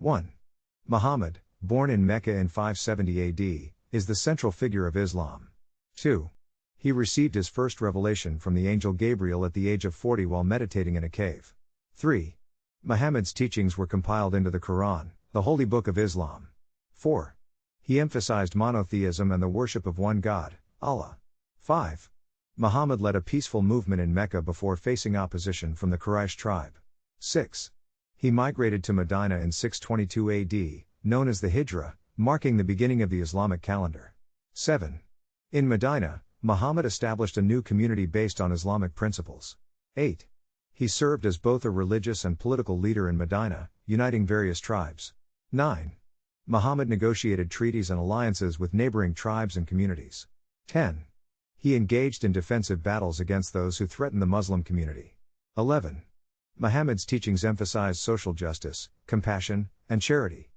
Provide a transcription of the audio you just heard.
1. Muhammad, born in Mecca in 570 AD, is the central figure of Islam. 2. He received his first revelation from the angel Gabriel at the age of 40 while meditating in a cave. 3. Muhammad's teachings were compiled into the Quran, the holy book of Islam. 4. He emphasized monotheism and the worship of one God, Allah. 5. Muhammad led a peaceful movement in Mecca before facing opposition from the Quraysh tribe. 6. He migrated to Medina in 622 AD, known as the Hijrah, marking the beginning of the Islamic calendar. 7. In Medina, Muhammad established a new community based on Islamic principles. 8. He served as both a religious and political leader in Medina, uniting various tribes. 9. Muhammad negotiated treaties and alliances with neighboring tribes and communities. 10. He engaged in defensive battles against those who threatened the Muslim community. 11. Muhammad's teachings emphasized social justice, compassion, and charity.